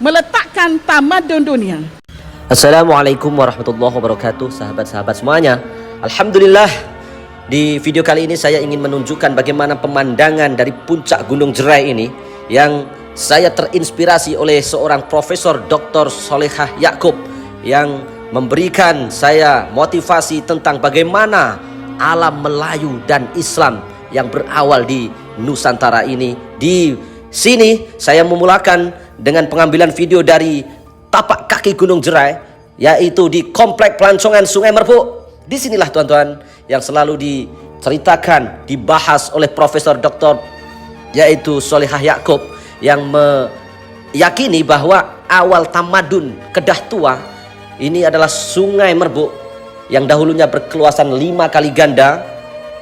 meletakkan tamadun dunia. Assalamualaikum warahmatullahi wabarakatuh, sahabat-sahabat semuanya. Alhamdulillah, di video kali ini saya ingin menunjukkan bagaimana pemandangan dari puncak Gunung Jerai ini, yang saya terinspirasi oleh seorang Profesor Dr. Solehah Yaakob yang memberikan saya motivasi tentang bagaimana alam Melayu dan Islam yang berawal di Nusantara ini. Di sini saya memulakan dengan pengambilan video dari tapak kaki Gunung Jerai, yaitu di Komplek Pelancongan Sungai Merbuk. Disinilah tuan-tuan yang selalu diceritakan, dibahas oleh Profesor Dr. yaitu Solehah Yaakob, yang meyakini bahwa awal tamadun Kedah Tua ini adalah Sungai Merbuk yang dahulunya berkeluasan 5 kali ganda,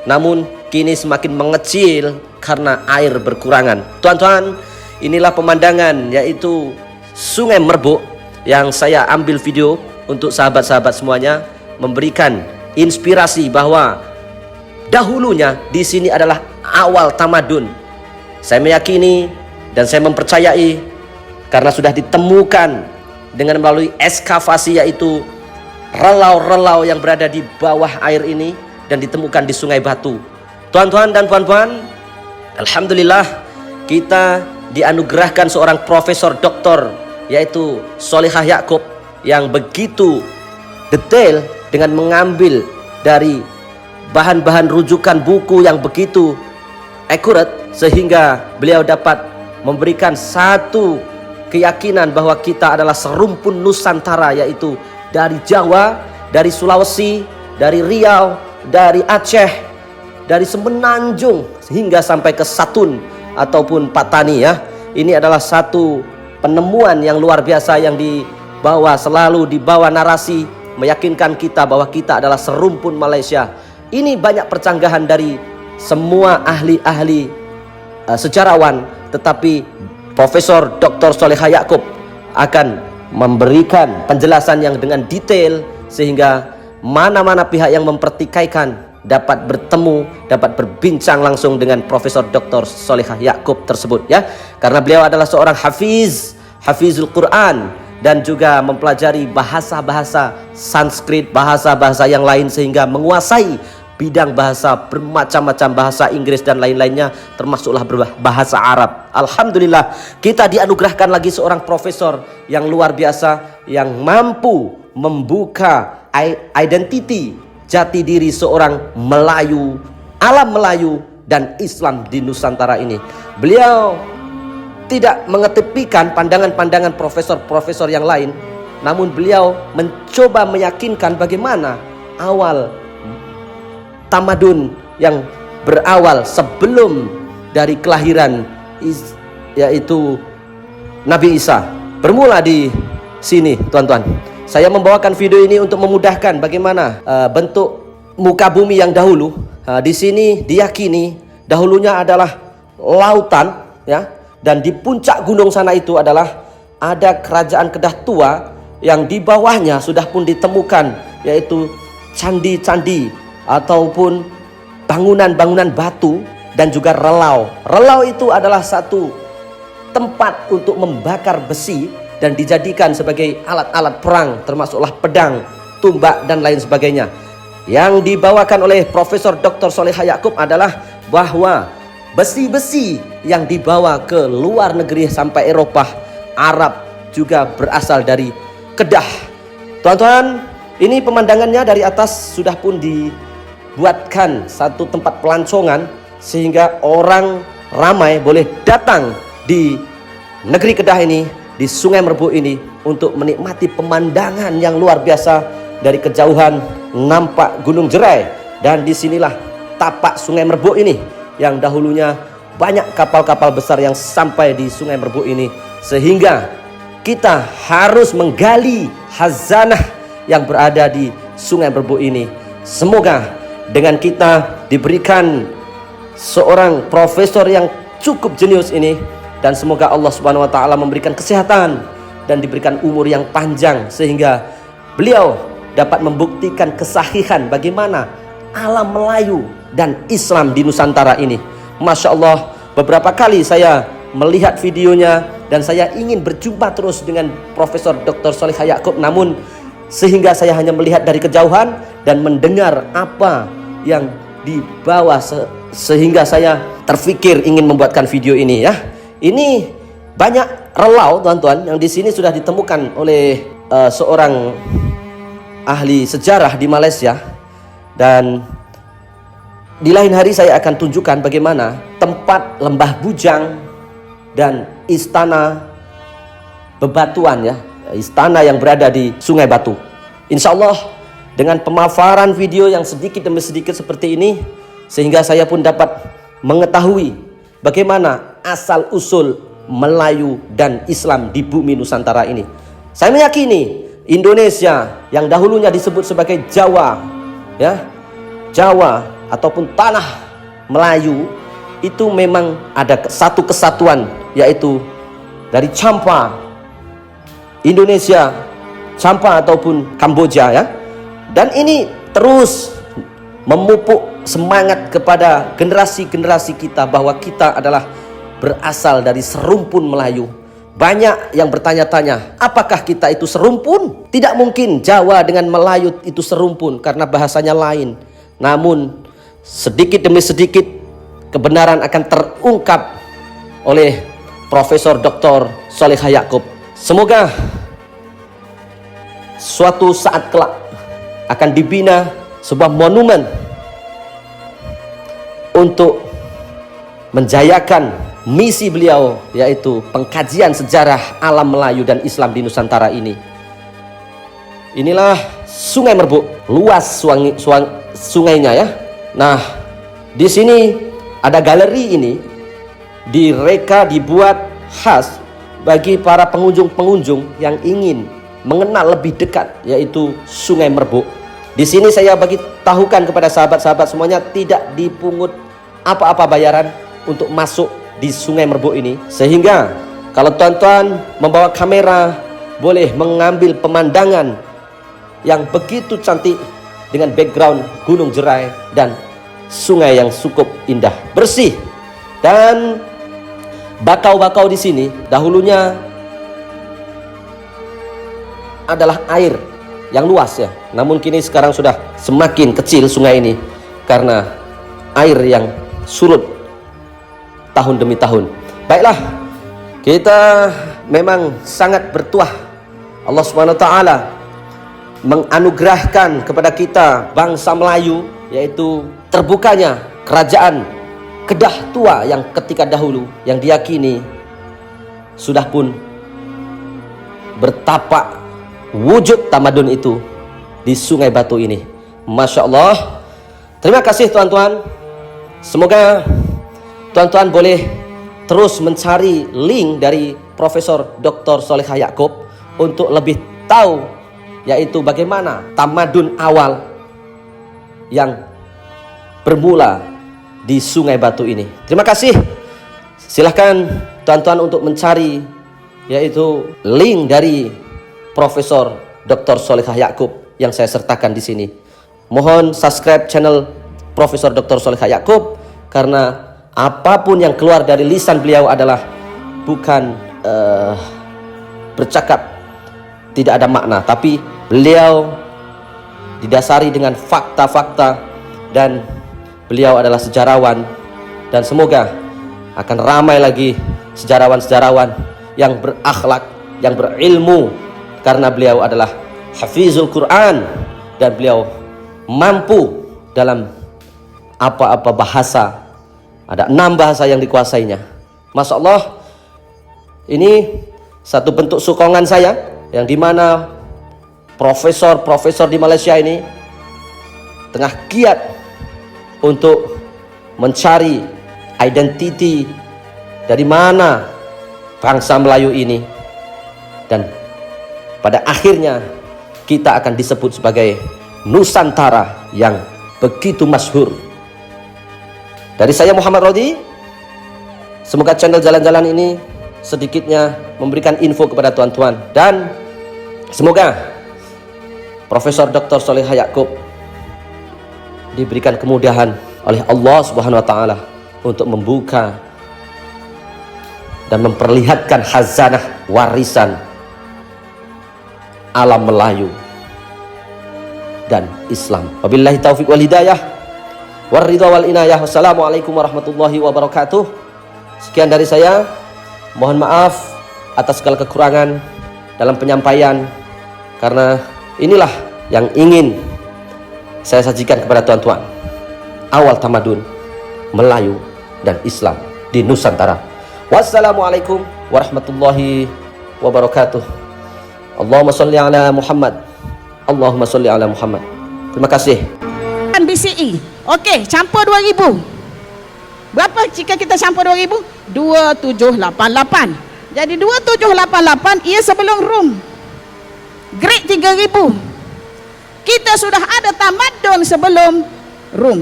namun kini semakin mengecil karena air berkurangan. Tuan-tuan, inilah pemandangan yaitu Sungai Merbuk yang saya ambil video untuk sahabat-sahabat semuanya, memberikan inspirasi bahwa dahulunya di sini adalah awal tamadun. Saya meyakini dan saya mempercayai karena sudah ditemukan dengan melalui ekskavasi, yaitu relau-relau yang berada di bawah air ini dan ditemukan di Sungai Batu. Tuan-tuan dan puan-puan, alhamdulillah kita dianugerahkan seorang Profesor Doktor yaitu Solehah Yaakob yang begitu detail dengan mengambil dari bahan-bahan rujukan buku yang begitu akurat, sehingga beliau dapat memberikan satu keyakinan bahwa kita adalah serumpun Nusantara, yaitu dari Jawa, dari Sulawesi, dari Riau, dari Aceh, dari Semenanjung hingga sampai ke Satun ataupun Patani ya. Ini adalah satu penemuan yang luar biasa yang selalu dibawa narasi meyakinkan kita bahwa kita adalah serumpun Malaysia. Ini banyak percanggahan dari semua ahli-ahli sejarawan, tetapi Profesor Dr. Solehah Yaakob akan memberikan penjelasan yang dengan detail sehingga mana-mana pihak yang mempertikaikan dapat bertemu, dapat berbincang langsung dengan Profesor Dr. Solehah Yaakob tersebut ya. Karena beliau adalah seorang hafizul Quran dan juga mempelajari bahasa-bahasa Sanskrit, bahasa-bahasa yang lain, sehingga menguasai bidang bahasa, bermacam-macam bahasa Inggris dan lain-lainnya, termasuklah bahasa Arab. Alhamdulillah, kita dianugerahkan lagi seorang profesor yang luar biasa, yang mampu membuka identiti jati diri seorang Melayu, alam Melayu dan Islam di Nusantara ini. Beliau tidak mengetepikan pandangan-pandangan profesor-profesor yang lain, namun beliau mencoba meyakinkan bagaimana awal tamadun yang berawal sebelum dari kelahiran yaitu Nabi Isa. Bermula di sini tuan-tuan. Saya membawakan video ini untuk memudahkan bagaimana bentuk muka bumi yang dahulu. Di sini diyakini dahulunya adalah lautan ya, dan di puncak gunung sana itu adalah ada kerajaan Kedah Tua yang di bawahnya sudah pun ditemukan yaitu candi-candi ataupun bangunan-bangunan batu dan juga relau. Relau itu adalah satu tempat untuk membakar besi dan dijadikan sebagai alat-alat perang, termasuklah pedang, tumbak dan lain sebagainya. Yang dibawakan oleh Profesor Dr. Solehah Yaakob adalah bahwa besi-besi yang dibawa ke luar negeri sampai Eropah, Arab juga berasal dari Kedah. Tuan-tuan, ini pemandangannya dari atas sudah pun dibuatkan satu tempat pelancongan sehingga orang ramai boleh datang di negeri Kedah ini, di Sungai Merbuk ini, untuk menikmati pemandangan yang luar biasa. Dari kejauhan nampak Gunung Jerai, dan disinilah tapak Sungai Merbuk ini yang dahulunya banyak kapal-kapal besar yang sampai di Sungai Merbuk ini, sehingga kita harus menggali khazanah yang berada di Sungai Merbuk ini. Semoga dengan kita diberikan seorang profesor yang cukup jenius ini, dan semoga Allah Subhanahu wa taala memberikan kesehatan dan diberikan umur yang panjang sehingga beliau dapat membuktikan kesahihan bagaimana alam Melayu dan Islam di Nusantara ini. Masya Allah, beberapa kali saya melihat videonya dan saya ingin berjumpa terus dengan Profesor Dr. Sholihah Yaakub, namun sehingga saya hanya melihat dari kejauhan dan mendengar apa yang dibawa sehingga saya terfikir ingin membuatkan video ini ya. Ini banyak relau tuan-tuan yang di sini sudah ditemukan oleh seorang ahli sejarah di Malaysia, dan di lain hari saya akan tunjukkan bagaimana tempat lembah bujang dan istana bebatuan ya, istana yang berada di Sungai Batu. Insya Allah dengan pemaparan video yang sedikit demi sedikit seperti ini, sehingga saya pun dapat mengetahui bagaimana asal usul Melayu dan Islam di bumi Nusantara ini. Saya meyakini Indonesia yang dahulunya disebut sebagai Jawa ya, Jawa ataupun tanah Melayu, itu memang ada satu kesatuan, yaitu dari Champa Indonesia, Champa ataupun Kamboja ya. Dan ini terus memupuk semangat kepada generasi-generasi kita bahwa kita adalah berasal dari serumpun Melayu. Banyak yang bertanya-tanya, apakah kita itu serumpun? Tidak mungkin Jawa dengan Melayu itu serumpun karena bahasanya lain. Namun sedikit demi sedikit kebenaran akan terungkap oleh Profesor Dr. Sholihah Yaakub. Semoga suatu saat kelak akan dibina sebuah monumen untuk menjayakan misi beliau, yaitu pengkajian sejarah alam Melayu dan Islam di Nusantara ini. Inilah Sungai Merbuk, luas sungainya ya. Nah, di sini ada galeri ini direka, dibuat khas bagi para pengunjung-pengunjung yang ingin mengenal lebih dekat, yaitu Sungai Merbuk. Di sini saya bagi tahukan kepada sahabat-sahabat semuanya, tidak dipungut apa-apa bayaran untuk masuk di Sungai Merbuk ini, sehingga kalau tuan-tuan membawa kamera boleh mengambil pemandangan yang begitu cantik dengan background Gunung Jerai dan sungai yang cukup indah, bersih. Dan bakau-bakau di sini dahulunya adalah air yang luas ya, namun kini sekarang sudah semakin kecil sungai ini karena air yang surut tahun demi tahun. Baiklah, kita memang sangat bertuah Allah Subhanahu wa taala menganugerahkan kepada kita bangsa Melayu, yaitu terbukanya kerajaan Kedah Tua yang ketika dahulu yang diyakini sudah pun bertapak wujud tamadun itu di Sungai Batu ini. Masya Allah. Terima kasih tuan-tuan. Semoga tuan-tuan boleh terus mencari link dari Profesor Dr. Sholihah Yaakub untuk lebih tahu, yaitu bagaimana tamadun awal yang bermula di Sungai Batu ini. Terima kasih. Silahkan tuan-tuan untuk mencari yaitu link dari Profesor Dr. Sholihah Yaakub yang saya sertakan di sini. Mohon subscribe channel Profesor Dr. Sholihah Yaakub, karena apapun yang keluar dari lisan beliau adalah bukan bercakap tidak ada makna, tapi beliau didasari dengan fakta-fakta, dan beliau adalah sejarawan, dan semoga akan ramai lagi sejarawan-sejarawan yang berakhlak, yang berilmu, karena beliau adalah hafizul Quran dan beliau mampu dalam apa-apa bahasa. Ada 6 bahasa yang dikuasainya. Masya Allah, ini satu bentuk sokongan saya, yang dimana profesor-profesor di Malaysia ini tengah giat untuk mencari identiti dari mana bangsa Melayu ini, dan pada akhirnya kita akan disebut sebagai Nusantara yang begitu masyhur. Dari saya Muhammad Rodi, semoga channel jalan-jalan ini sedikitnya memberikan info kepada tuan-tuan, dan semoga Profesor Dr. Sholihah Yaakub diberikan kemudahan oleh Allah Subhanahu wa taala untuk membuka dan memperlihatkan khazanah warisan alam Melayu dan Islam. Wabillahi taufiq wal hidayah waridha wal inayah. Wassalamualaikum warahmatullahi wabarakatuh. Sekian dari saya. Mohon maaf atas segala kekurangan dalam penyampaian, karena inilah yang ingin saya sajikan kepada tuan-tuan, awal tamadun Melayu dan Islam di Nusantara. Wassalamualaikum warahmatullahi wabarakatuh. Allahumma sholli ala Muhammad. Allahumma sholli ala Muhammad. Terima kasih. BCE. Okey, campur 2000. Berapa jika kita campur 2000? 2788. Jadi 2788 ia sebelum Rom. Great 3000. Kita sudah ada tamadun sebelum Rom.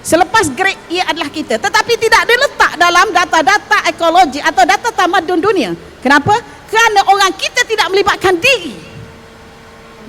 Selepas Great ia adalah kita, tetapi tidak diletak dalam data-data ekologi atau data tamadun dunia. Kenapa? Kerana orang kita tidak melibatkan diri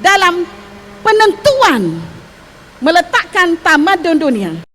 dalam penentuan meletakkan tamadun dunia.